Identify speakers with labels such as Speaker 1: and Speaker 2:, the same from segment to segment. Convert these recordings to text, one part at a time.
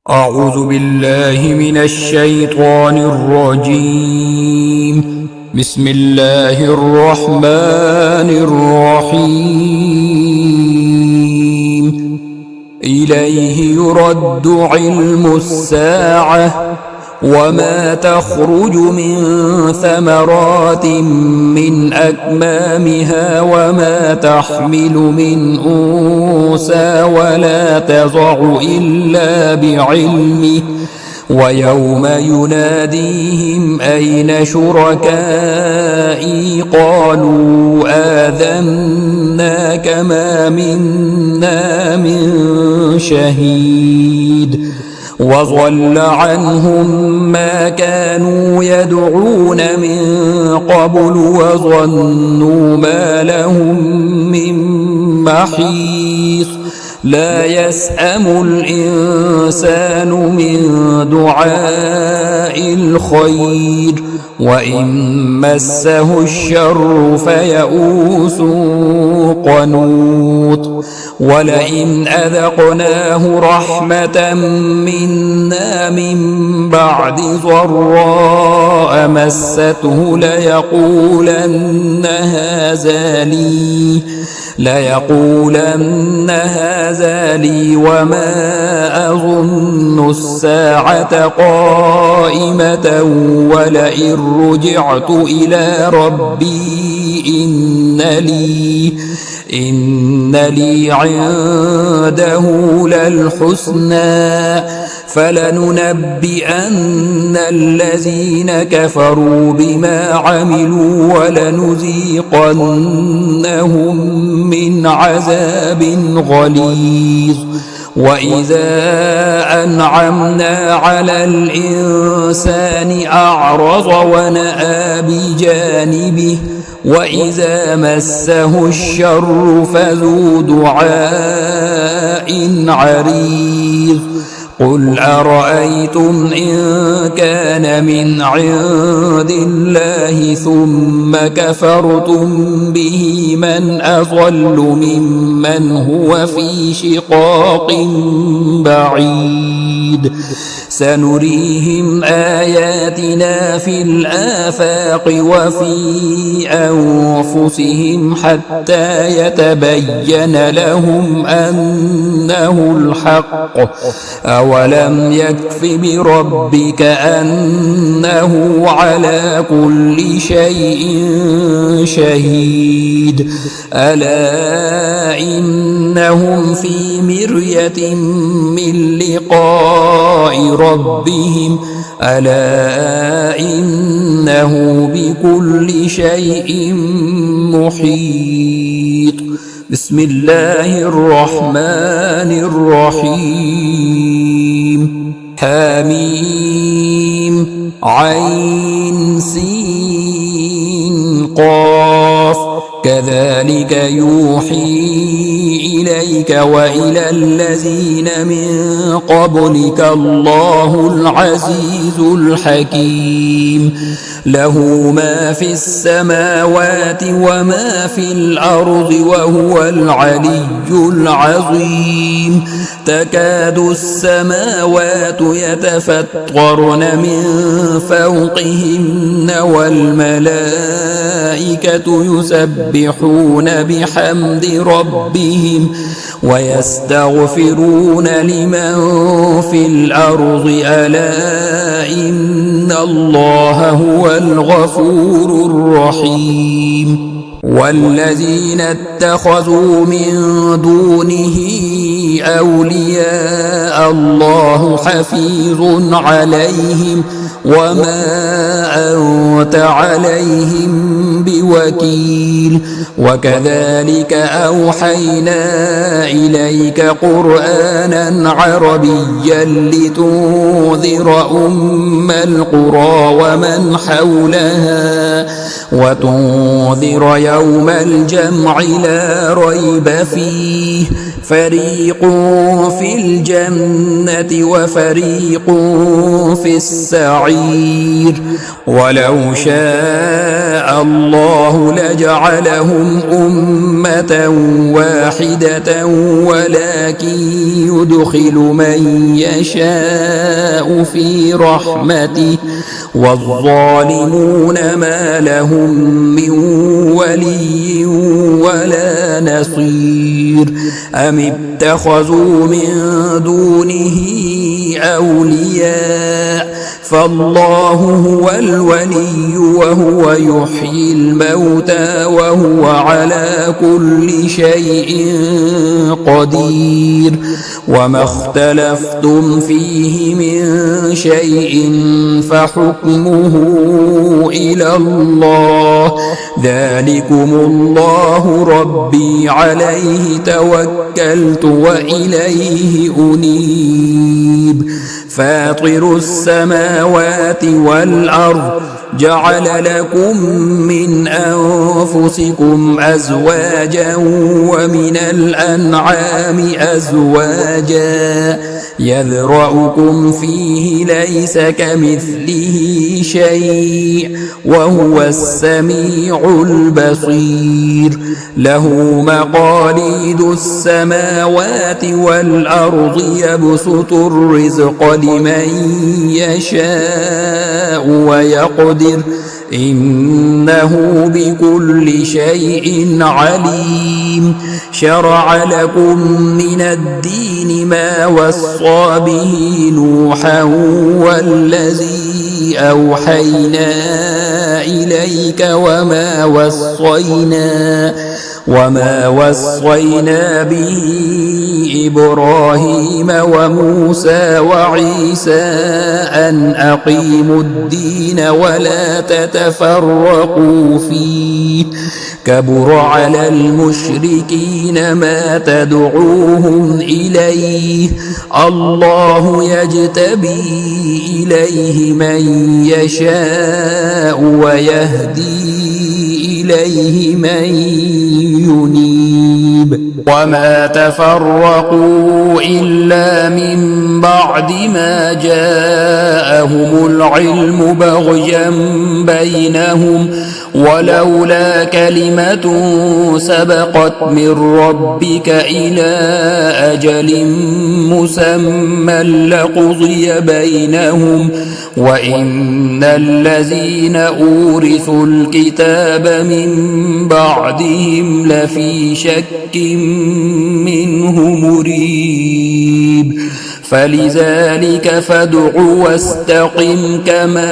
Speaker 1: أعوذ بالله من الشيطان الرجيم. بسم الله الرحمن الرحيم. إليه يرد علم الساعة وما تخرج من ثمرات من أكمامها وما تحمل من أنثى ولا تضع إلا بعلمه ويوم يناديهم أين شركائي قالوا آذناك ما منا من شهيد وضل عنهم ما كانوا يدعون من قبل وظنوا ما لهم من محيص. لا يسأم الإنسان من دعاء الخير وإن مسه الشر فيئوس قنوط. ولئن أذقناه رحمة منا من بعد ضراء مسته ليقولن هذا لي وما أظن الساعة قائمة ولئن رجعت إلى ربي إن لي عنده للحسنى فلننبئن الذين كفروا بما عملوا ولنذيقنهم من عذاب غليظ. وإذا أنعمنا على الإنسان أعرض ونأى بجانبه وإذا مسه الشر فذو دعاء عريض. قل أرأيتم إن كان من عند الله ثم كفرتم به من أضل ممن هو في شقاق بعيد. سنريهم آياتنا في الآفاق وفي أنفسهم حتى يتبين لهم أنه الحق. أولم يكف بربك أنه على كل شيء شهيد. ألا إنهم في مرية من لقاء ربهم ألا إنه بكل شيء محيط. بسم الله الرحمن الرحيم. حميم عين سين قاف كذلك يوحي إليك وإلى الذين من قبلك الله العزيز الحكيم. له ما في السماوات وما في الأرض وهو العلي العظيم. تكاد السماوات يتفطرن من فوقهن والملائكة يسبحون بحمد ربهم ويستغفرون لمن في الأرض ألا إن الله هو الغفور الرحيم. والذين اتخذوا من دونه أولياء الله حفيظ عليهم وما أنت عليهم بوكيل. وكذلك أوحينا إليك قرآنا عربيا لتنذر أم القرى ومن حولها وتنذر يوم الجمع لا ريب فيه فريق في الجنة وفريق في السعير ولو شاء الله لجعلهم أمة واحدة ولكن يدخل من يشاء في رحمته والظالمون ما لهم من ولي ولا نصير أم اتخذوا من دونه أولياء فالله هو الولي وهو يحيي الموتى وهو على كل شيء قدير وما اختلفتم فيه من شيء فحكمه إلى الله ذلكم الله ربي عليه توكلت وإليه أنيب فاطر السماوات والأرض جعل لكم من أنفسكم أزواجا ومن الأنعام أزواجا يذرأكم فيه ليس كمثله شيء وهو السميع البصير له مقاليد السماوات والأرض يبسط الرزق لمن يشاء ويقدر إنه بكل شيء عليم شرع لكم من الدين ما وصى به نوحا والذي أوحينا إليك وما وصينا به إبراهيم وموسى وعيسى أن أقيموا الدين ولا تتفرقوا فيه كبر على المشركين ما تدعوهم إليه الله يجتبي إليه من يشاء ويهدي إليه من ينيب وما تفرقوا إلا من بعد ما جاءهم العلم بغيا بينهم ولولا كلمة سبقت من ربك إلى أجل مسمى لقضي بينهم وإن الذين أورثوا الكتاب من بعدهم لفي شك منه مريب فلذلك فادع واستقم كما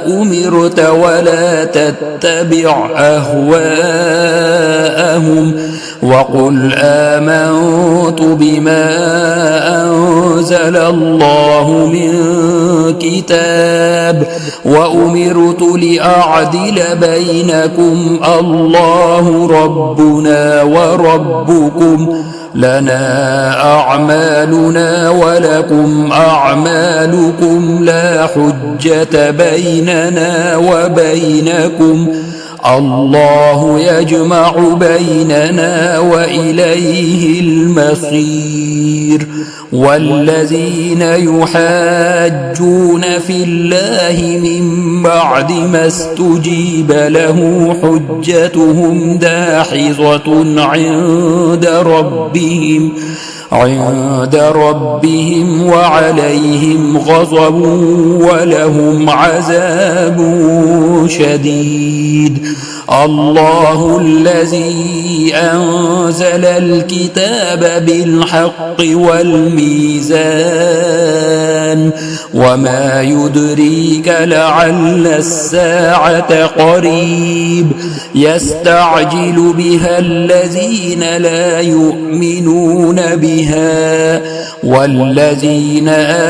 Speaker 1: أمرت ولا تتبع أهواءهم وقل آمنت بما أنزل الله من كتاب وأمرت لأعدل بينكم الله ربنا وربكم لنا أعمالنا ولكم أعمالكم لا حجة بيننا وبينكم الله يجمع بيننا وإليه المصير والذين يحاجون في الله من بعد ما استجيب له حجتهم داحضة عند ربهم وعليهم غضب ولهم عذاب شديد الله الذي أنزل الكتاب بالحق والميزان وما يدريك لعل الساعة قريب يستعجل بها الذين لا يؤمنون بها والذين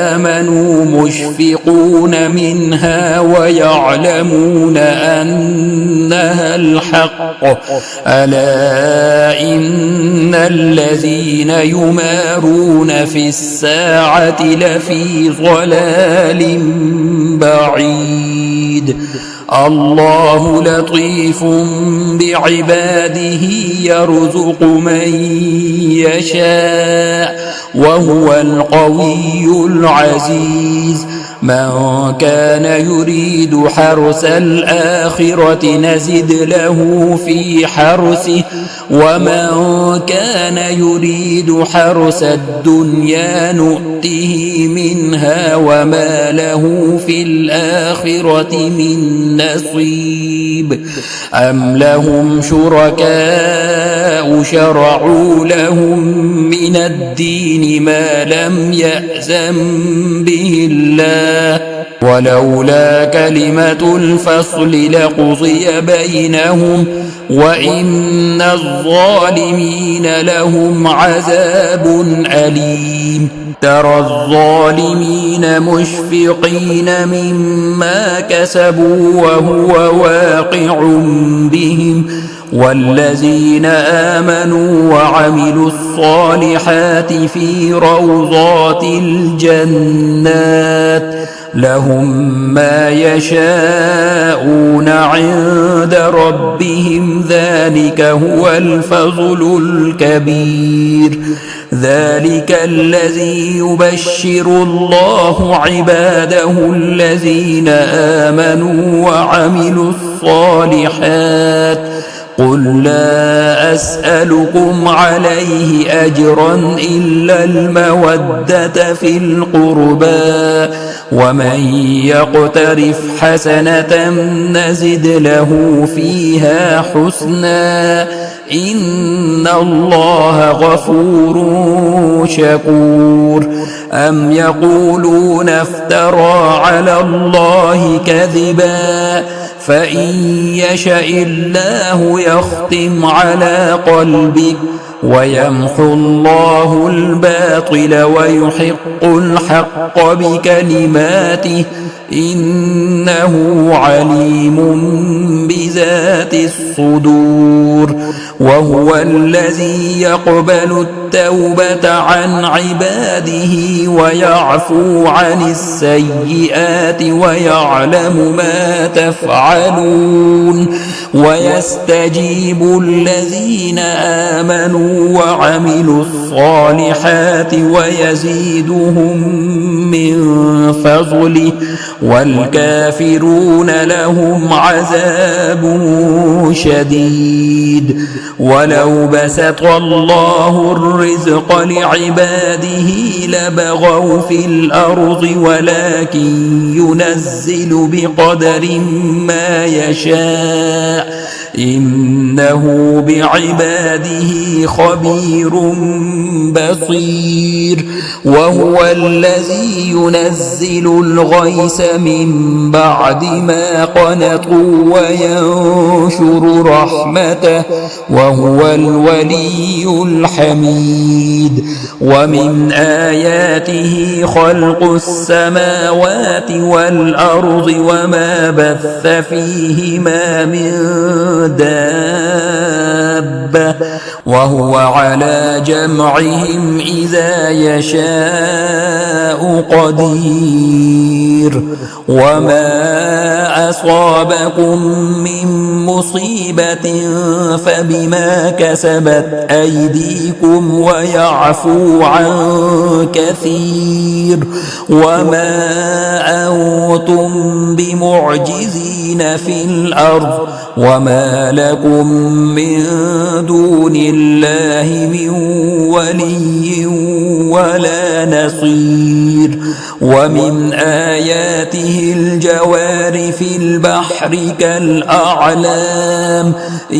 Speaker 1: آمنوا مشفقون منها ويعلمون أنها الحق ألا إن الذين يمارون في الساعة لفي ضلال بعيد الله لطيف بعباده يرزق من يشاء وهو القوي العزيز من كان يريد حرث الآخرة نزد له في حرثه ومن كان يريد حرث الدنيا نؤته منها وما له في الآخرة من نصيب أم لهم شركاء شرعوا لهم من الدين ما لم يأذن به الله ولولا كلمة الفصل لقضي بينهم وإن الظالمين لهم عذاب أليم ترى الظالمين مشفقين مما كسبوا وهو واقع بهم والذين آمنوا وعملوا الصالحات في روضات الجنات لهم ما يشاءون عند ربهم ذلك هو الفضل الكبير ذلك الذي يبشر الله عباده الذين آمنوا وعملوا الصالحات قل لا أسألكم عليه أجرا إلا المودة في القربى ومن يقترف حسنة نزد له فيها حسنا إن الله غفور شكور أم يقولون افترى على الله كذبا فإن يشأ الله يختم على قلبك ويمحو الله الباطل ويحق الحق بكلماته إنه عليم بذات الصدور وهو الذي يقبل التوبة عن عباده ويعفو عن السيئات ويعلم ما تفعلون ويستجيب الذين آمنوا وعملوا الصالحات ويزيدهم من فضله والكافرون لهم عذاب شديد ولو بسط الله الرزق لعباده لبغوا في الأرض ولكن ينزل بقدر ما يشاء إنه بعباده خبير بصير وهو الذي ينزل الغيث من بعد ما قنطوا وينشر رحمته وهو الولي الحميد ومن آياته خلق السماوات والأرض وما بث فيهما من دابة وهو على جمعهم إذا يشاء قدير وما أصابكم من مصيبة فبما كسبت أيديكم ويعفو عن كثير وما أنتم بمعجزين في الأرض وما لكم من دون الله من ولي ولا نصير ومن آياته الجوار في البحر كالأعلام إن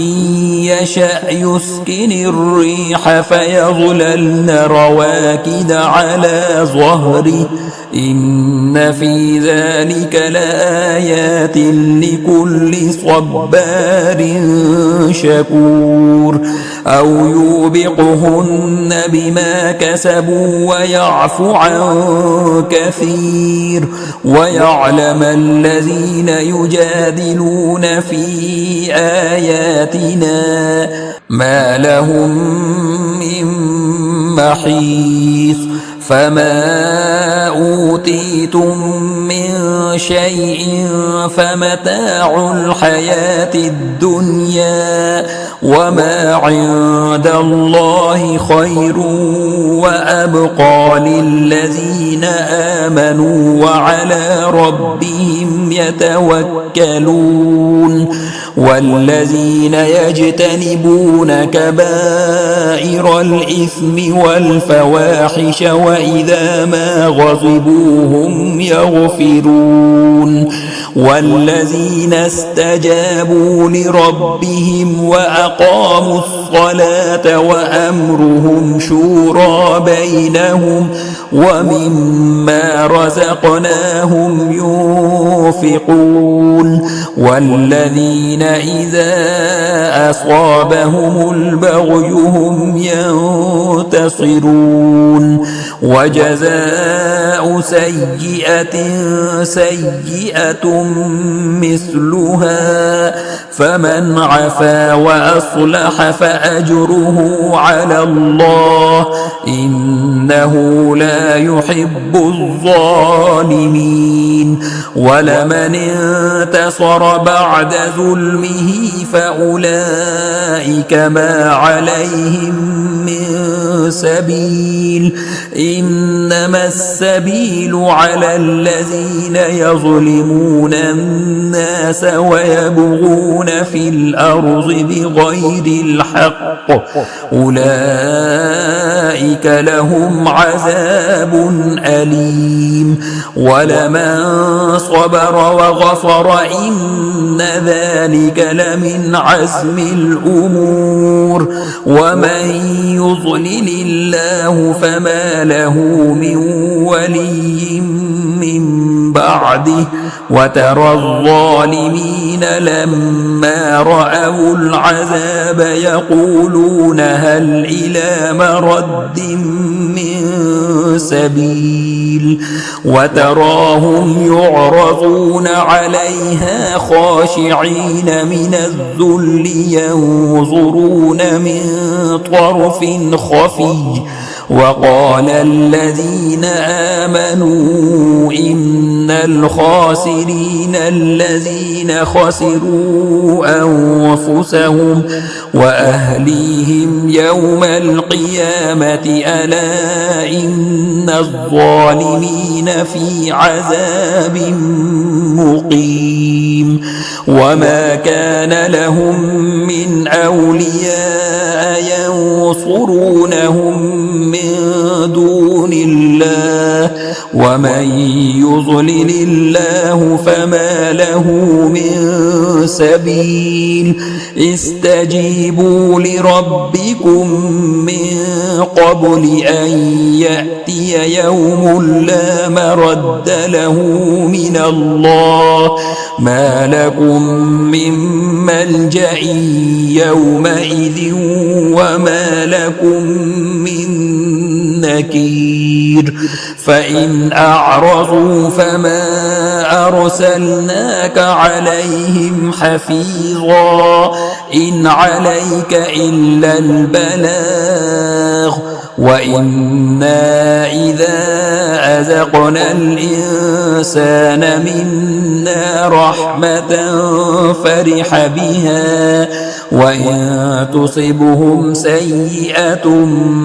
Speaker 1: يشأ يسكن الريح فيظللن رواكد على ظهره إن في ذلك لآيات لكل صبار شكور أو يوبقهن بما كسبوا ويعفو عن كثير ويعلم الذين يجادلون في آياتنا ما لهم من محيص فما أوتيتم من شيء فمتاع الحياة الدنيا وما عند الله خير وأبقى للذين آمنوا وعلى ربهم يتوكلون والذين يجتنبون كبائر الإثم والفواحش وإذا ما غضبوا هم يغفرون والذين استجابوا لربهم وأقاموا الصلاة وأمرهم شورى بينهم ومما رزقناهم ينفقون والذين إذا أصابهم البغي هم ينتصرون وجزاء سيئة سيئة مثلها فمن عفا وأصلح فأجره على الله إنه لا يحب الظالمين ولمن انتصر بعد ظلمه فأولئك ما عليهم من سبيل إنما السبيل على الذين يظلمون الناس ويبغون في الأرض بغير الحق أولئك لهم عذاب أليم ولمن صبر وغفر إن ذلك لمن عزم الأمور ومن يضلل الله فما له من ولي من بعده وترى الظالمين لما رأوا العذاب يقولون هل إلى مرد من سبيل وتراهم يعرضون عليها خاشعين من الذل ينظرون من طرف خفي وقال الذين آمنوا إن الخاسرين الذين خسروا أنفسهم وأهليهم يوم القيامة ألا إن الظالمين في عذاب مقيم وما كان لهم من أولياء ينصرونهم من دون الله ومن يضلل الله فما له من سبيل استجيبوا لربكم من قبل أن يأتي يوم لا مرد له من الله ما لكم من ملجأ يومئذ وما لكم من نكير فإن أعرضوا فما أرسلناك عليهم حفيظا إن عليك إلا البلاغ وإنا إذا أذقنا الإنسان منا رحمة فرح بها وإن تصبهم سيئة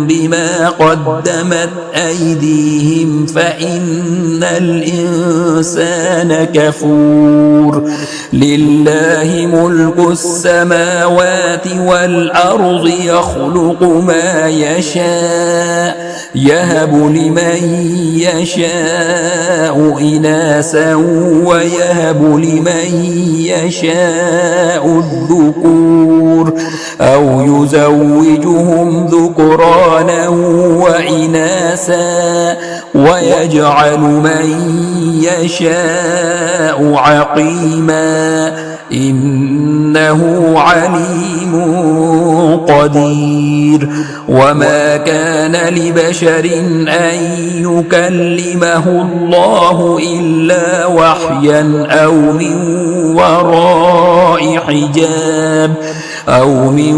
Speaker 1: بما قدمت أيديهم فإن الإنسان كفور لله ملك السماوات والأرض يخلق ما يشاء يهب لمن يشاء إناثا ويهب لمن يشاء الذكور أو يزوجهم ذكرانا وإناثا ويجعل من يشاء عقيما إنه عليم قدير وما كان لبشر أن يكلمه الله إلا وحيا أو من وراء حجاب أو من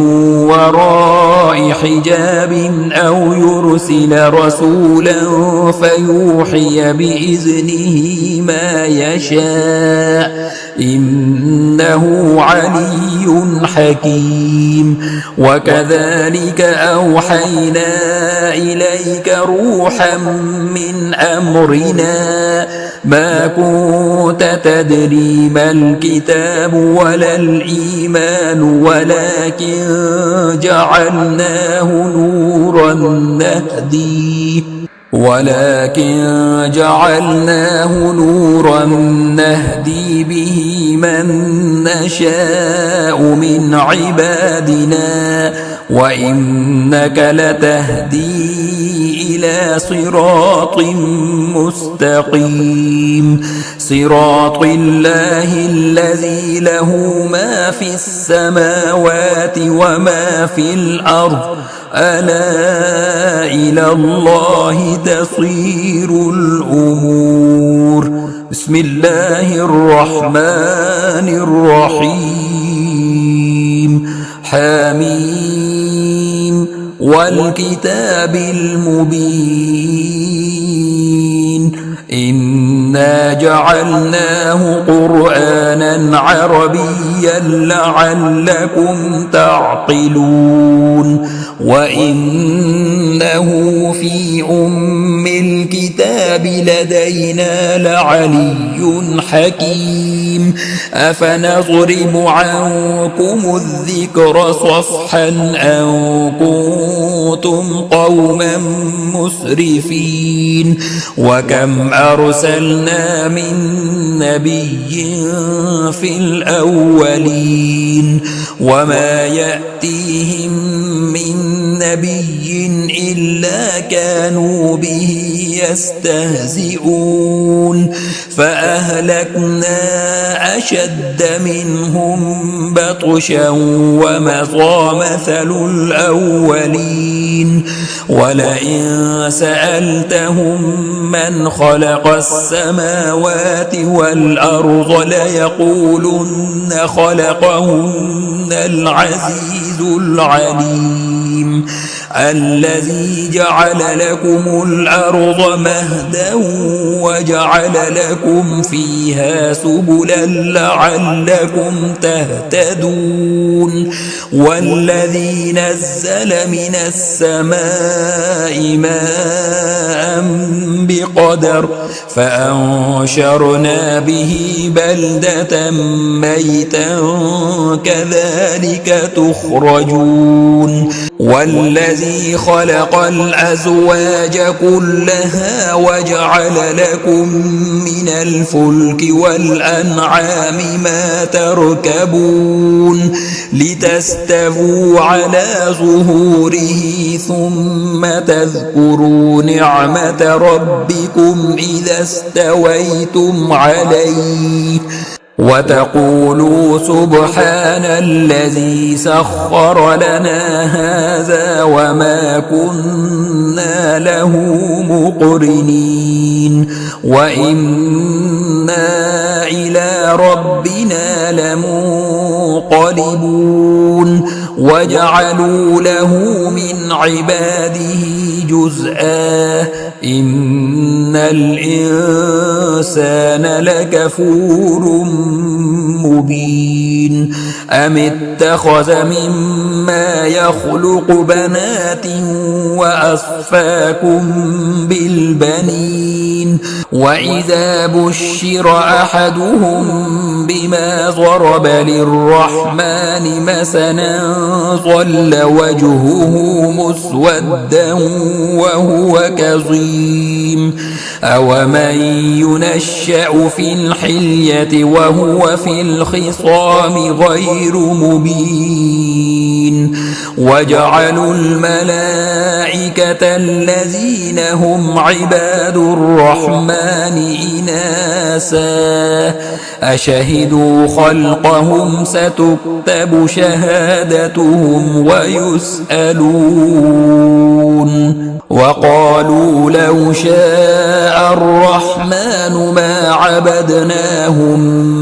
Speaker 1: وراء حجاب أو يرسل رسولا فيوحي بإذنه ما يشاء إنه علي حكيم. وكذلك أوحينا إليك روحا من أمرنا ما كنت تدري ما الكتاب ولا الإيمان ولكن جعلناه نورا نهدي به من نشاء من عبادنا وإنك لتهدي إلى صراط مستقيم صراط الله الذي له ما في السماوات وما في الأرض ألا إلى الله تصير الأمور. بسم الله الرحمن الرحيم. حميم والكتاب المبين إنا جعلناه قرآنا عربيا لعلكم تعقلون وإنه في أم الكتاب لدينا لعلي حكيم. أفنضرب عنكم الذكر صفحا أن كنتم قوما مسرفين وكم أرسلنا من نبي في الأولين وما يأتيهم من نبي إلا كانوا به يستهزئون فأهلكنا أشد منهم بطشا ومضى مثل الأولين ولئن سألتهم من خلق السماوات والأرض ليقولن خلقهن العزيز العليم الذي جعل لكم الأرض مهدا وجعل لكم فيها سبلا لعلكم تهتدون والذي نزل من السماء ماء بقدر فأنشرنا به بلدة ميتا كذلك تخرجون والذي خلق الأزواج كلها وجعل لكم من الفلك والأنعام ما تركبون لتستووا على ظهوره ثم تذكروا نعمة ربكم إذا استويتم عليه وتقولوا سبحان الذي سخر لنا هذا وما كنا له مقرنين وإنا إلى ربنا لمنقلبون وجعلوا له من عباده جزءا إن الإنسان لكفور مبين أم اتخذ مما يخلق بنات وأصفاكم بالبنين وإذا بشر أحدهم بما ضرب للرحمن مثلا ظل وجهه مسودا وهو كظيم أومن ينشأ في الحلية وهو في الخصام غير مبين وجعلوا الملائكة الذين هم عباد الرحمن إناسا أشهدوا خلقهم ستكتب شهادتهم ويسألون وقالوا لو شاء الرحمن ما عبدناهم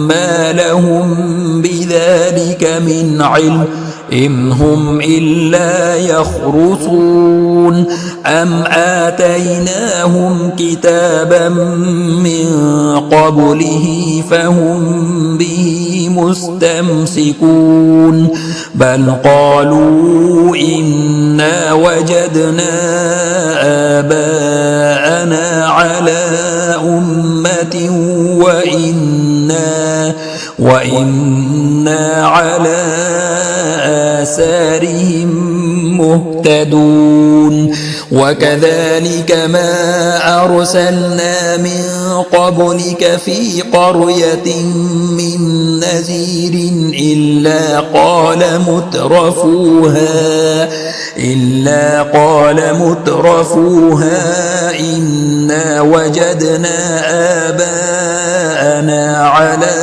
Speaker 1: ما لهم بذلك من علم إن هم إلا يخرصون أم آتيناهم كتابا من قبله فهم به مستمسكون بل قالوا إنا وجدنا آباءنا على أمة وإنا على آثارهم مهتدون وكذلك ما أرسلنا من قبلك في قرية من نذير إلا قال مترفوها إنا وجدنا آباءنا على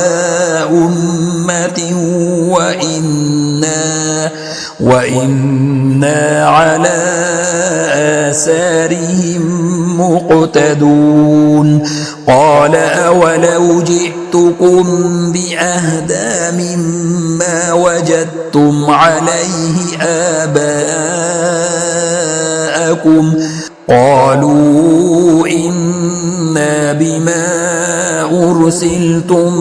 Speaker 1: أمة وإنا على آثارهم مقتدون قال أولو جئتكم بأهدى مما وجدتم عليه آباءكم قالوا إنا بما أرسلتم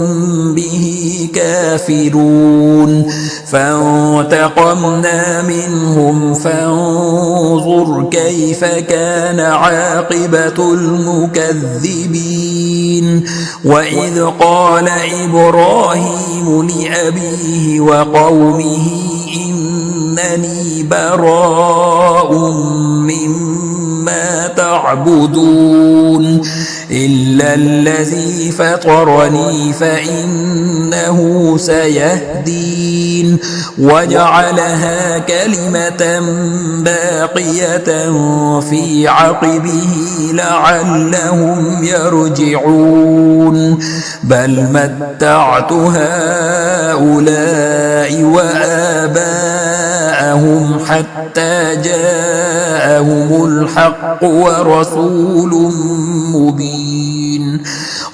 Speaker 1: به كافرون فانتقمنا منهم فانظر كيف كان عاقبة المكذبين وإذ قال إبراهيم لأبيه وقومه إنني براء مما تعبدون إلا الذي فطرني فإنه سيهدين وجعلها كلمة باقية في عقبه لعلهم يرجعون بل متعت هؤلاء وآباءهم حتى جاءهم الحق ورسول مبين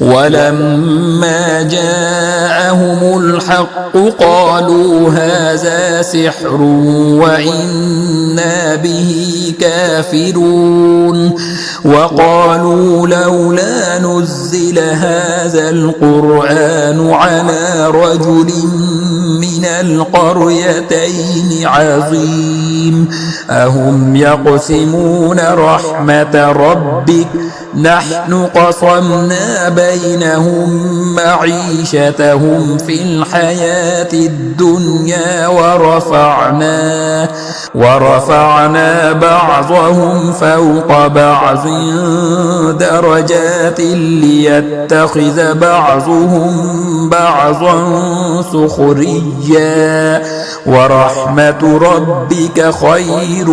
Speaker 1: ولما جاءهم الحق قالوا هذا سحر وإنا به كافرون وقالوا لولا نزل هذا القرآن على رجل من القريتين عظيم أهم يقسمون رحمة ربك نحن قصمنا بينهم معيشتهم في الحياة الدنيا ورفعنا بعضهم فوق بعض درجات ليتخذ بعضهم بعضا سخريا ورحمة ربك خير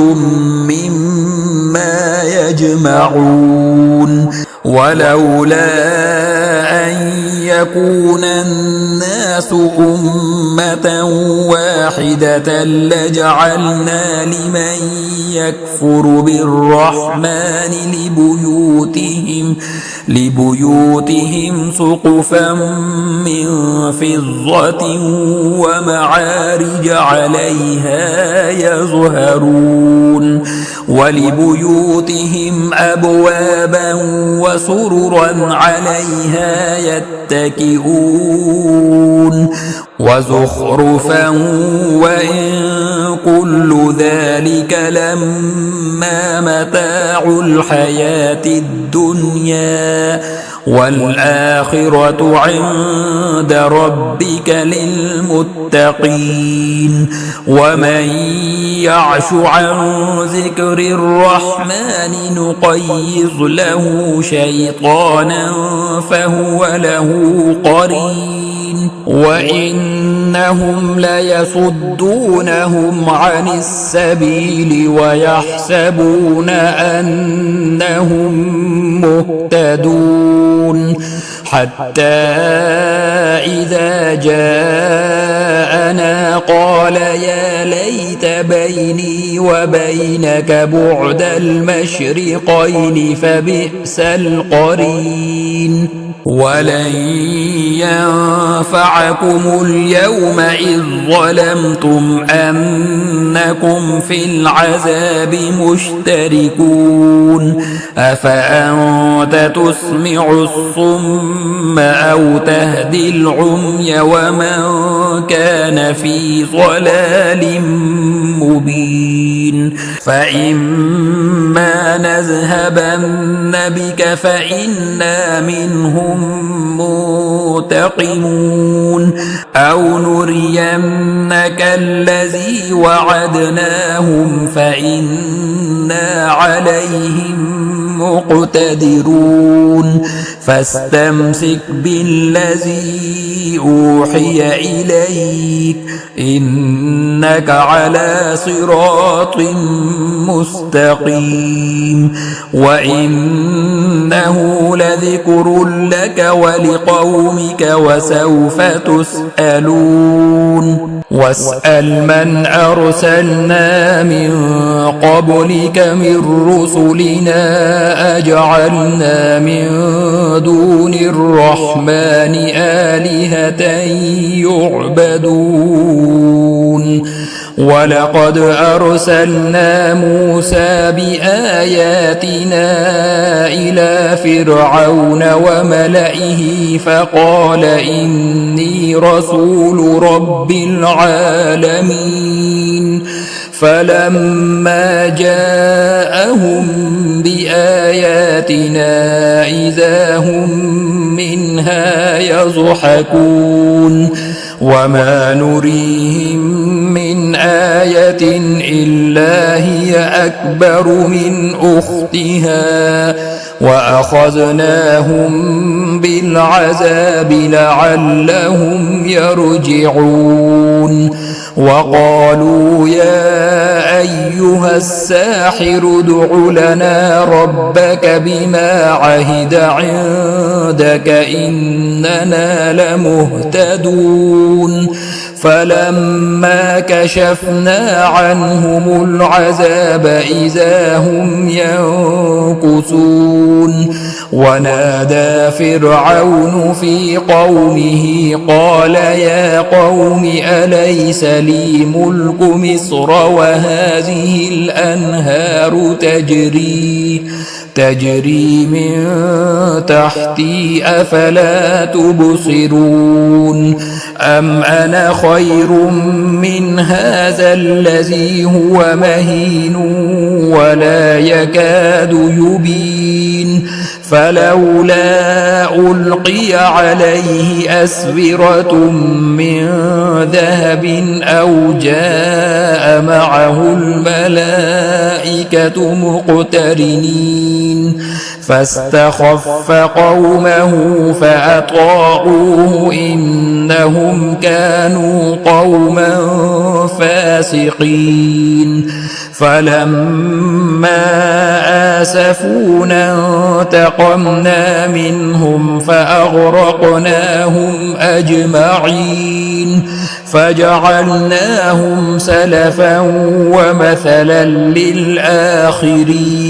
Speaker 1: مما يجمعون ولولا أن يكون الناس أمة واحدة لجعلنا لمن يكفر بالرحمن لبيوتهم سقفا من فضة ومعارج عليها يظهرون ولبيوتهم أبوابا وسررا عليها يتكئون وزخرفا وإن كل ذلك لما متاع الحياة الدنيا والآخرة عند ربك للمتقين ومن يعش عن ذكر الرحمن نقيض له شيطانا فهو له قرين وإنهم ليصدونهم عن السبيل ويحسبون أنهم مهتدون حتى إذا جاءنا قال يا ليت بيني وبينك بعد المشرقين فبئس القرين ولن ينفعكم اليوم إذ ظلمتم أنكم في العذاب مشتركون أفأنت تسمع الصم أو تهدي العمي ومن كان في ضلال مبين فإما نذهبن بك فإنا منهم منتقمون أو نرينك الذي وعدناهم فإنا عليهم مقتدرون فاستمسك بالذي أوحي إليك إنك على صراط مستقيم وإنه لذكر لك ولقومك وسوف تسألون واسأل من أرسلنا من قبلك من رسلنا أجعلنا من دون الرحمن آلهة يعبدون ولقد أرسلنا موسى بآياتنا إلى فرعون وملئه فقال إني رسول رب العالمين فلما جاءهم بآياتنا إذا هم منها يضحكون وما نريهم من آية إلا هي أكبر من أختها وأخذناهم بالعذاب لعلهم يرجعون وقالوا يا أيها الساحر ادع لنا ربك بما عهد عندك إننا لمهتدون فلما كشفنا عنهم العذاب إذا هم ينكثون ونادى فرعون في قومه قال يا قوم أليس لي ملك مصر وهذه الأنهار تجري من تحتي أفلا تبصرون أم أنا خير من هذا الذي هو مهين ولا يكاد يبين فلولا ألقي عليه أسورة من ذهب أو جاء معه الملائكة مقترنين فاستخف قومه فأطاعوه إنهم كانوا قوما فاسقين فلما آسفونا انتقمنا منهم فأغرقناهم أجمعين فجعلناهم سلفا ومثلا للآخرين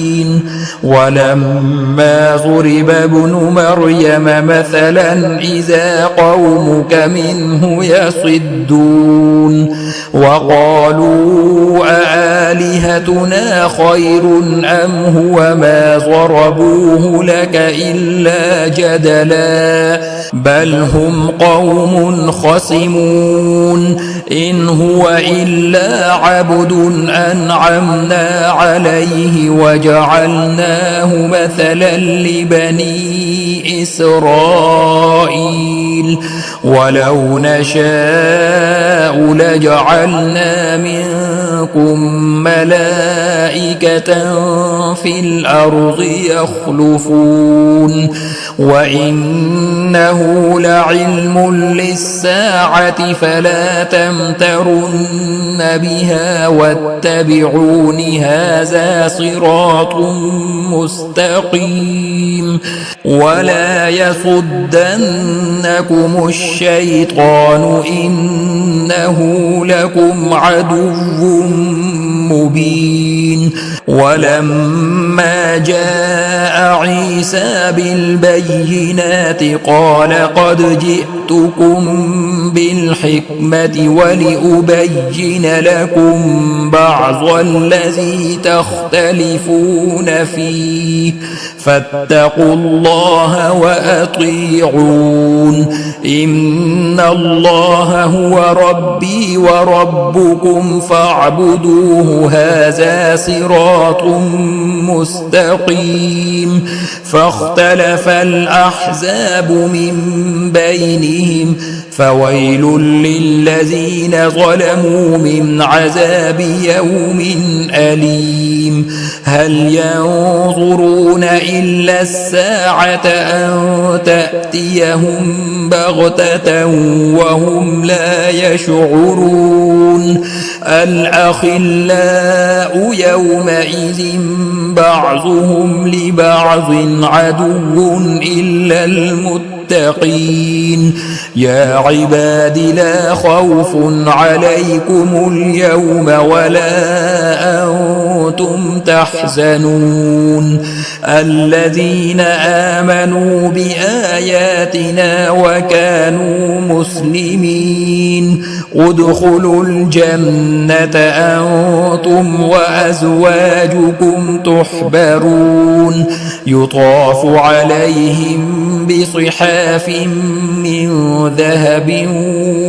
Speaker 1: ولما ضرب ابن مريم مثلا إذا قومك منه يصدون وقالوا أآلهتنا خير أم هو ما ضربوه لك إلا جدلا بل هم قوم خصمون إن هو إلا عبد أنعمنا عليه وجعلناه مثلا لبني إسرائيل ولو نشاء لجعلنا منكم ملائكة في الأرض يخلفون وإنه لعلم للساعة فلا تمترن بها واتبعون هذا صراط مستقيم ولا يصدنكم الشيطان إنه لكم عدو مبين. ولما جاء عيسى بالبينات قال قد جئتكم بالحكمة ولأبين لكم بعض الذي تختلفون فيه فاتقوا الله وأطيعون. إن الله هو ربي وربكم فاعبدوه هذا صراط مستقيم. فاختلف الأحزاب من بينهم فويل للذين ظلموا من عذاب يوم أليم. هل ينظرون إلا الساعة أن تأتيهم بغتة وهم لا يشعرون. الأخلاء يومئذ بعضهم لبعض عدو إلا المتقين. يا عباد لا خوف عليكم اليوم ولا أنتم تحزنون. الذين آمنوا بآياتنا وكانوا مسلمين ادخلوا الجنة أنتم وأزواجكم تحبرون يطاف عليهم بصحاف من ذهب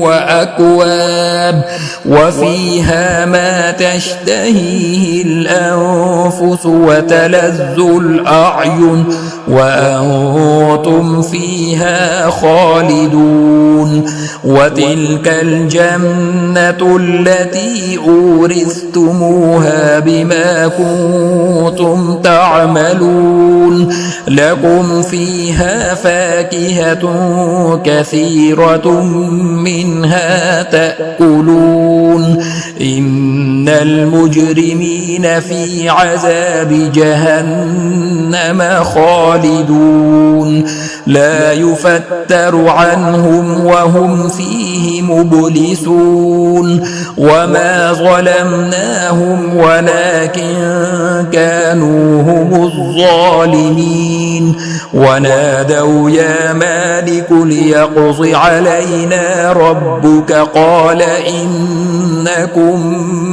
Speaker 1: وأكواب وفيها ما تشتهيه الأنفس وتلذ الأعين وأنتم فيها خالدون. وتلك الجنة التي أورثتموها بما كنتم تعملون. لكم فيها فاكهة كثيرة منها تأكلون. إن المجرمين في عذاب جهنم خالدون لا يفتر عنهم وهم فيه مبلسون. وما ظلمناهم ولكن كانوا هم الظالمين. ونادوا يا مالك ليقض علينا ربك قال إنكم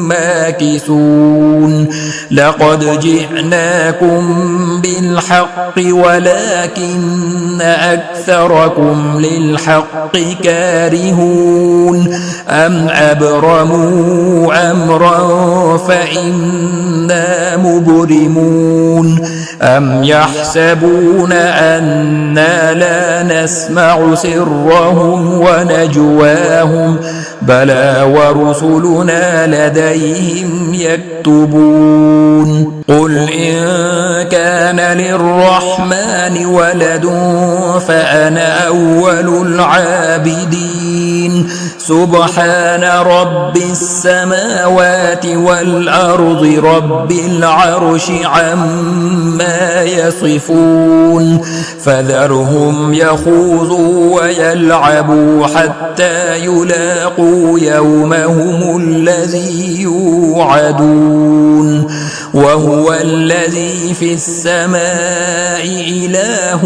Speaker 1: ماكثون. لقد جئناكم بالحق ولكن أكثركم للحق كارهون. أم أبرموا أمرا فإنا مبرمون. أم يحسبون أنا لا نسمع سرهم ونجواهم بلى ورسلنا لديهم يكتبون. قل إن كان للرحمن ولد فأنا أول العابدين. سبحان رب السماوات والأرض رب العرش عما يصفون. فذرهم يخوضوا ويلعبوا حتى يلاقوا يومهم الذي يوعدون. وهو الذي في السماء إله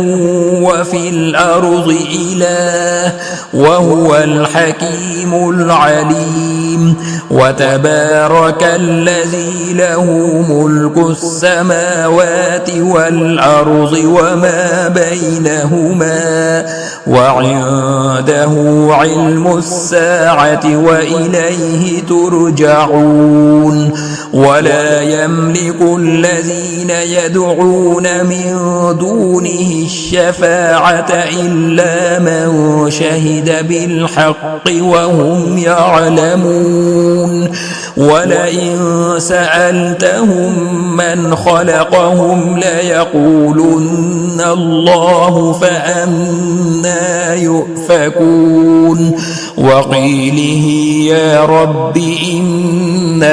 Speaker 1: وفي الأرض إله وهو الحكيم العليم. وتبارك الذي له ملك السماوات والأرض وما بينهما وعنده علم الساعة وإليه ترجعون. ولا يملك الذين يدعون من دونه الشفاعة إلا من شهد بالحق وهم يعلمون. ولئن سألتهم من خلقهم ليقولن الله فأنى يؤفكون. وقيله يا رب إن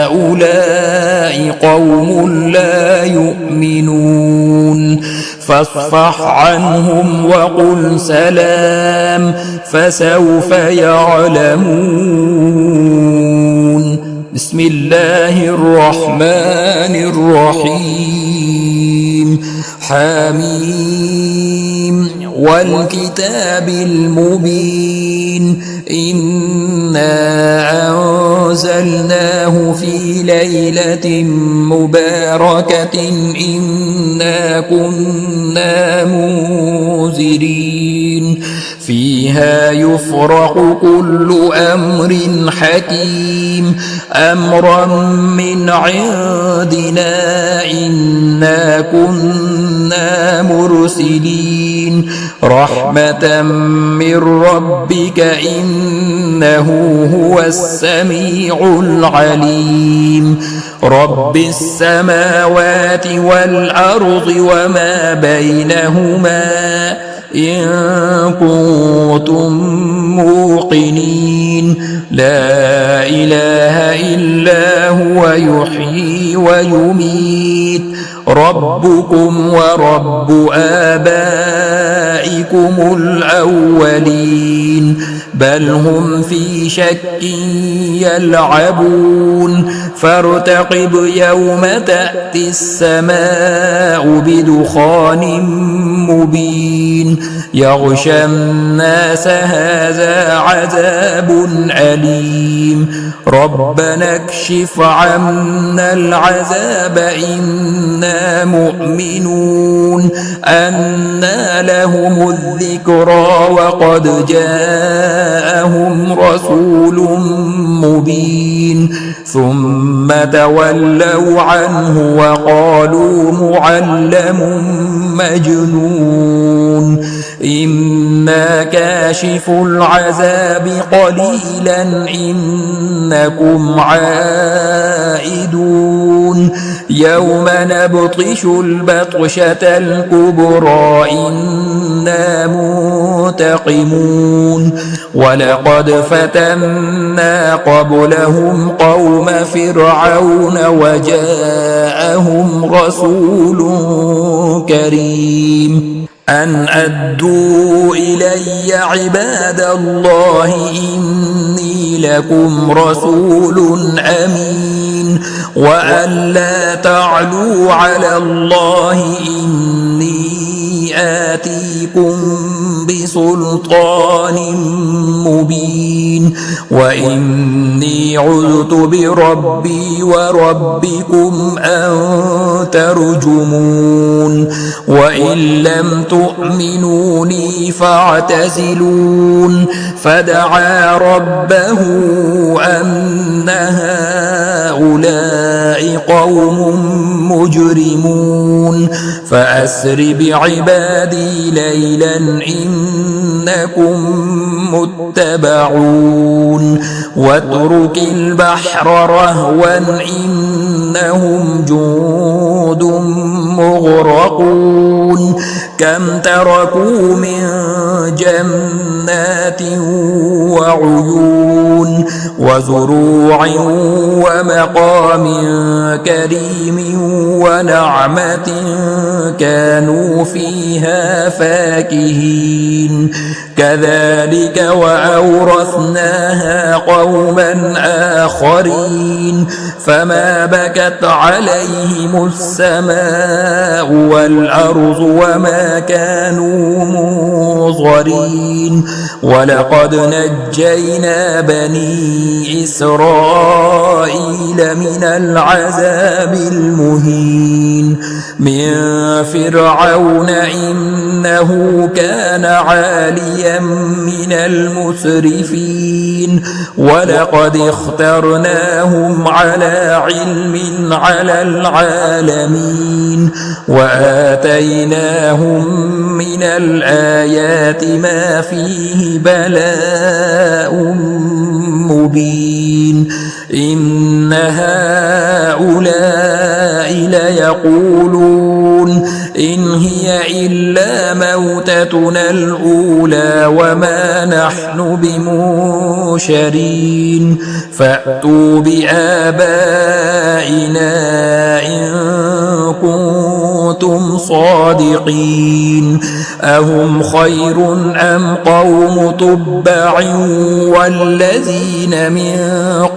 Speaker 1: هؤلاء قوم لا يؤمنون فاصفح عنهم وقل سلام فسوف يعلمون. بسم الله الرحمن الرحيم حميم والكتاب المبين إنا أنزلناه في ليلة مباركة إنا كنا منذرين فيها يفرق كل أمر حكيم أمرا من عندنا إنا كنا مرسلين رحمة من ربك إنه هو السميع العليم رب السماوات والأرض وما بينهما إن كنتم موقنين لا إله إلا هو يحيي ويميت ربكم ورب آبائكم الأولين بل هم في شك يلعبون فارتقب يوم تأتي السماء بدخان مبين يغشى الناس هذا عذاب أليم ربنا اكشف عنا العذاب إنا مؤمنون أنى لهم الذكرى وقد جاءهم رسول مبين ثم تولوا عنه وقالوا معلم مجنون إنا كاشف العذاب قليلا إنكم عائدون يوم نبطش البطشة الكبرى إنا منتقمون ولقد فتنا قبلهم قوم فرعون وجاءهم رسول كريم أن أدوا إلي عباد الله إني لكم رسول أمين وأن لا تعلوا على الله إني آتيكم بسلطان مبين وإني عذت بربي وربكم أن ترجمون وإن لم تؤمنوني فاعتزلون فدعا ربه أن هؤلاء قوم مجرمون فأسر بعبادي ليلا إنكم متبعون واترك البحر رهوا إنهم جند مغرقون كم تركوا من جنات وعيون وزروع ومقام كريم ونعمة كانوا فيها فاكهين كذلك وأورثناها قوما آخرين فما بكت عليهم السماء والأرض وما كانوا منظرين ولقد نجينا بني إسرائيل من العذاب المهين من فرعون إنه كان عاليا من المسرفين ولقد اخترناهم على علم على العالمين وآتيناهم من الآيات ما فيه بلاء مبين إن هؤلاء ليقولون إن هي إلا موتتنا الأولى وما نحن بمنشرين فأتوا بآبائنا إن كنتم صادقين أهم خير أم قوم تبع والذين من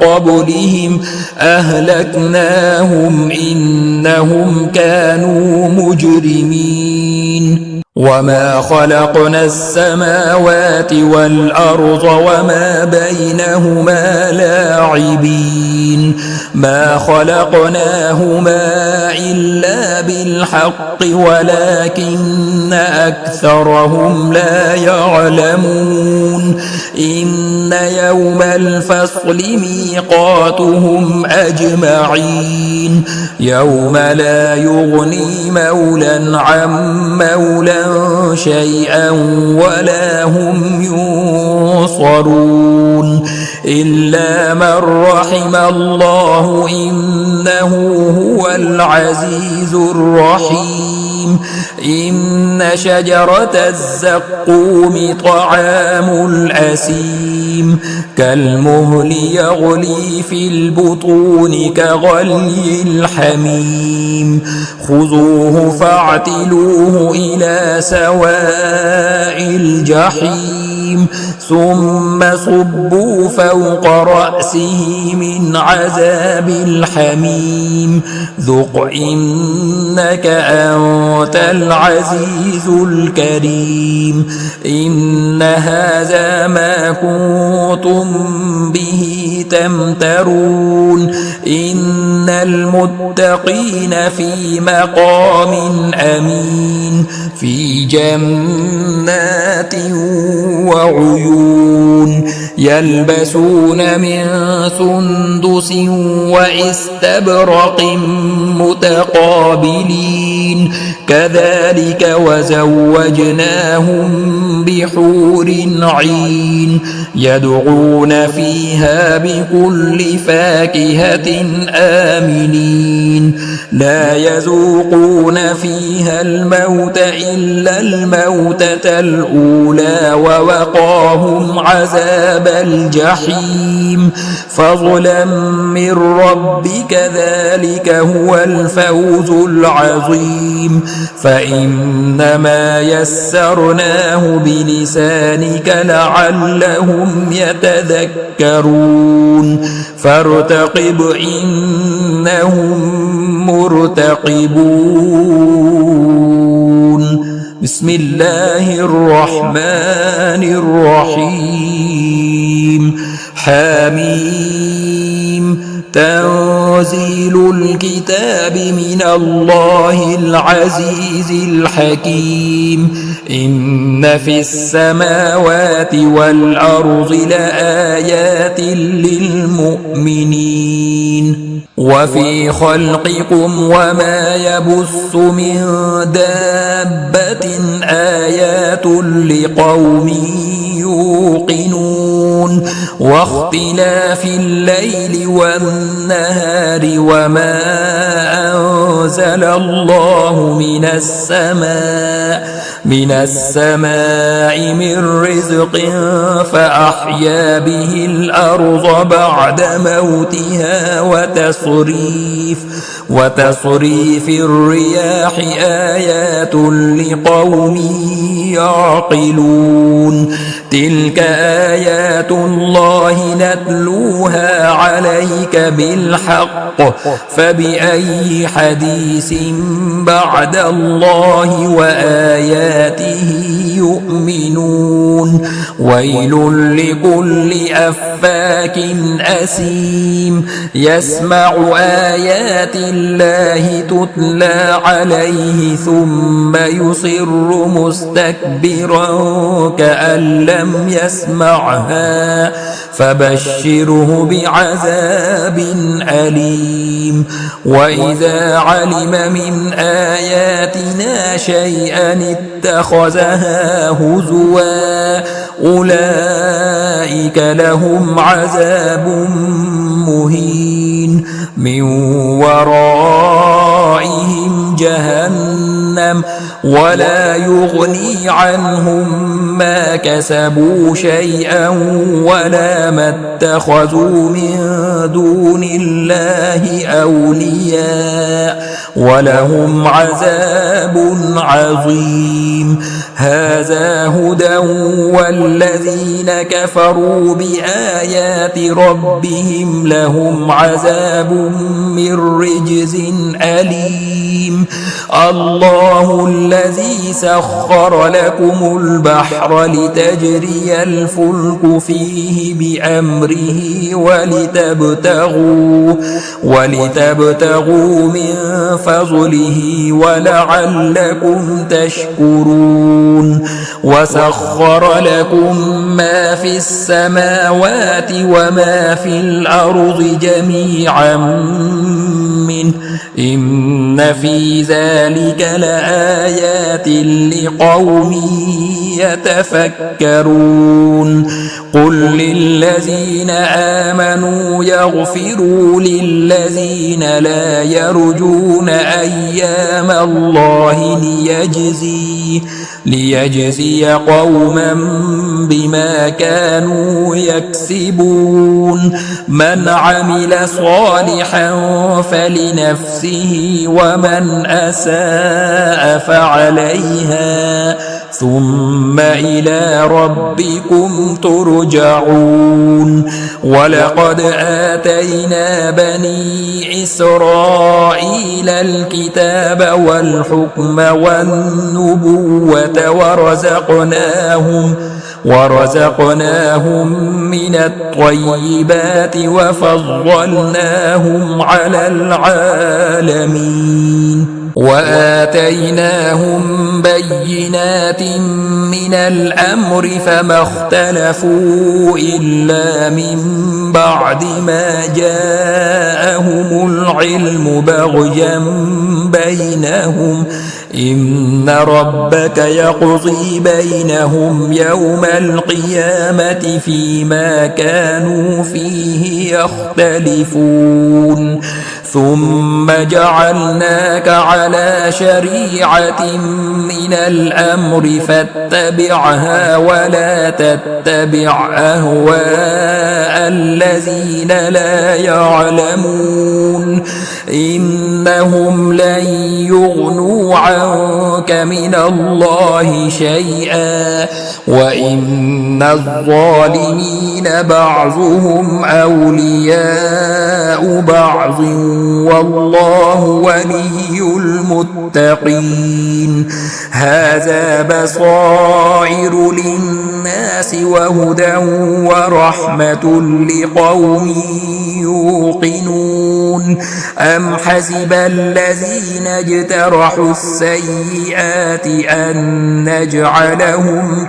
Speaker 1: قبلهم أهلكناهم إنهم كانوا مجرمين وما خلقنا السماوات والأرض وما بينهما لاعبين ما خلقناهما إلا بالحق ولكن أكثرهم لا يعلمون إن يوم الفصل ميقاتهم أجمعين يوم لا يغني مولا عن مولا شيئا ولا هم ينصرون إلا من رحم الله إنه هو العزيز الرحيم إن شجرة الزقوم طعام الأثيم كالمهل يغلي في البطون كغلي الحميم خذوه فاعتلوه إلى سواء الجحيم ثم صبوا فوق رأسه من عذاب الحميم ذق إنك أنت العزيز الكريم إن هذا ما كنتم به تمترون إن المتقين في مقام أمين في جنات وعيون يلبسون من سندس واستبرق متقابلين كذلك وزوجناهم بحور عين يدعون فيها بكل فاكهة آمنين لا يذوقون فيها الموت إلا الموتة الأولى ووقاهم عذاب الجحيم فضلا من ربك ذلك هو الفوز العظيم فإنما يسرناه بلسانك لعلهم يتذكرون فارتقب إنهم مرتقبون بسم الله الرحمن الرحيم حميم تنزيل الكتاب من الله العزيز الحكيم إن في السماوات والأرض لآيات للمؤمنين وفي خلقكم وما يبث من دابة آيات لقوم يوقنون واختلاف الليل والنهار وما أنزل الله من السماء من رزق فأحيا به الأرض بعد موتها وتصريف الرياح آيات لقوم يعقلون تلك آيات الله نتلوها عليك بالحق فبأي حديث بعد الله وآياته يؤمنون ويل لكل أفاك أثيم يسمع آيات الله تتلى عليه ثم يصر مستكبرا كأن لم يسمعها فبشره بعذاب أليم وإذا علم من آياتنا شيئا اتخذها هزوا أولئك لهم عذاب مهين من ورائهم جهنم ولا يغني عنهم ما كسبوا شيئا ولا ما اتخذوا من دون الله أولياء ولهم عذاب عظيم. هذا هدى والذين كفروا بآيات ربهم لهم عذاب من رجز أليم. الله الذي سخر لكم البحر لتجري الفلك فيه بأمره ولتبتغوا من فضله ولعلكم تشكرون. وسخر لكم ما في السماوات وما في الأرض جميعا منه إن في ذلك لآيات لقوم يتفكرون. قل للذين آمنوا يغفروا للذين لا يرجون أيام الله ليجزي قوما بما كانوا يكسبون. من عمل صالحا فلنفسه ومن أساء فعليها ثم إلى ربكم ترجعون. ولقد آتينا بني إسرائيل الكتاب والحكم والنبوة ورزقناهم من الطيبات وفضلناهم على العالمين. وآتيناهم بينات من الأمر فما اختلفوا إلا من بعد ما جاءهم العلم بغيا بينهم إن ربك يقضي بينهم يوم القيامة فيما كانوا فيه يختلفون. ثم جعلناك على شريعة من الأمر فاتبعها ولا تتبع أهواء الذين لا يعلمون إنهم لن يغنوا عنك من الله شيئا وإن الظالمين بعضهم أولياء بعض والله ولي المتقين. هذا بصائر للناس وهدى ورحمة لقوم يوقنون. أم حسب الذين اجترحوا السيئات أن نجعلهم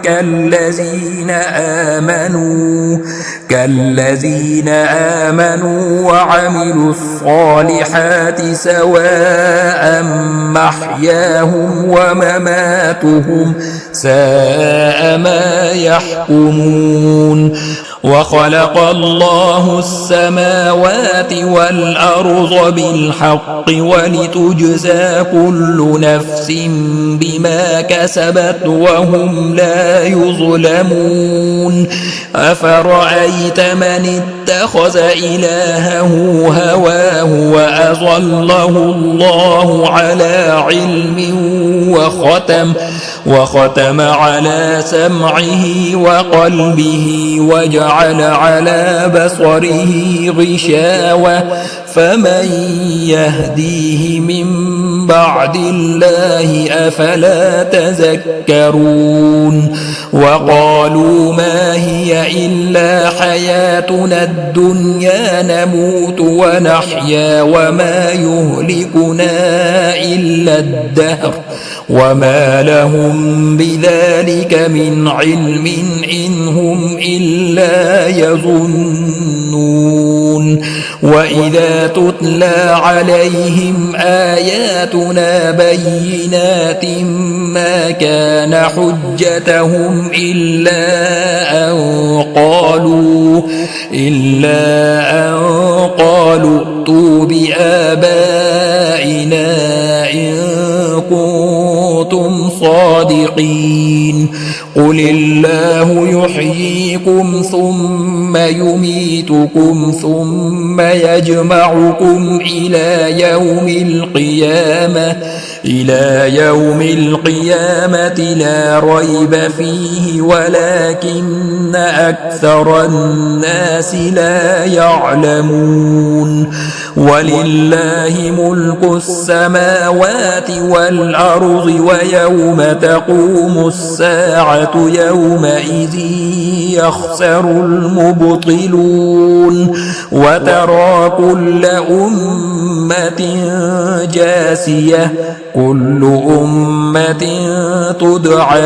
Speaker 1: كالذين آمنوا وعملوا الصالحات سواء محياهم ومماتهم ساء ما يحكمون. وخلق الله السماوات والأرض بالحق ولتجزى كل نفس بما كسبت وهم لا يظلمون. أفرأيت من اتخذ إلهه هواه وأضله الله على علم وختم على سمعه وقلبه وجعل على بصره غشاوة فمن يهديه من بعد الله أفلا تذكرون. وقالوا ما هي إلا حياتنا الدنيا نموت ونحيا وما يهلكنا إلا الدهر وما لهم بذلك من علم إن هم إلا يظنون. وإذا تتلى عليهم آياتنا بينات ما كان حجتهم إلا أن قالوا ائتوا بآبائنا إن كنتم صادقين. قل الله يحييكم ثم يميتكم ثم يجمعكم إلى يوم القيامة لا ريب فيه ولكن أكثر الناس لا يعلمون ولله ملك السماوات والأرض ويوم تقوم الساعة يومئذ يخسر المبطلون وترى كل أمة جاثية كل أمة تدعى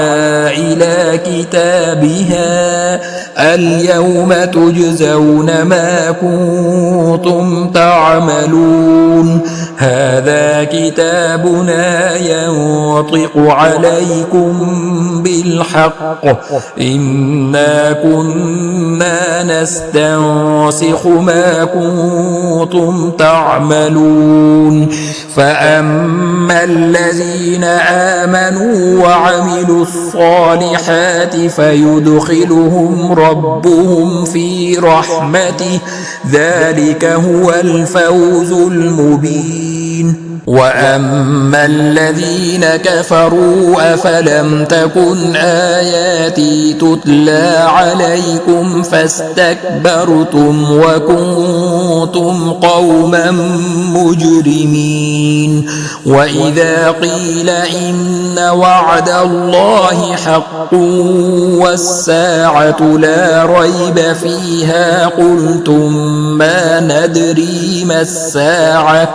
Speaker 1: إلى كتابها اليوم تجزون ما كنتم تعملون هذا كتابنا ينطق عليكم بالحق إنا كنا نستنسخ ما كنتم تعملون فأما الذين آمنوا وعملوا الصالحات فيدخلهم ربهم في رحمته ذلك هو الفوز المبين وأما الذين كفروا أفلم تكن آياتي تتلى عليكم فاستكبرتم وكنتم قوما مجرمين وإذا قيل إن وعد الله حق والساعة لا ريب فيها قلتم ما ندري ما الساعة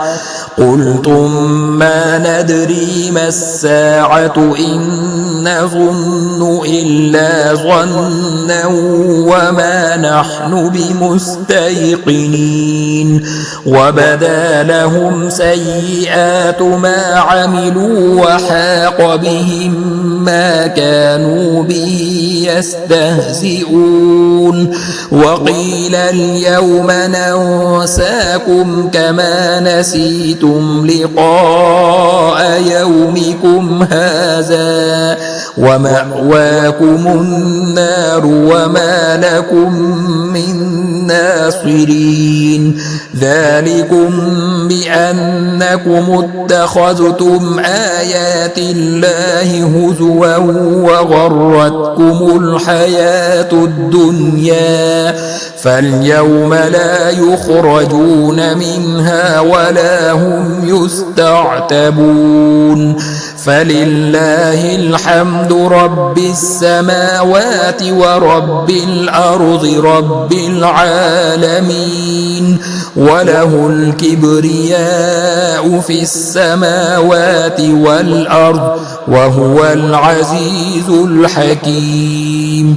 Speaker 1: إن نظن إلا ظنا وما نحن بمستيقنين وبدا لهم سيئات ما عملوا وحاق بهم ما كانوا به يستهزئون وقيل اليوم ننساكم كما نسيتم لقاء يومكم هذا ومأواكم النار وما لكم من ناصرين ذلكم بأنكم اتخذتم آيات الله هزوا وغرتكم الحياة الدنيا فاليوم لا يخرجون منها ولا هم يستعتبون فلله الحمد رب السماوات ورب الأرض رب العالمين وله الكبرياء في السماوات والأرض وهو العزيز الحكيم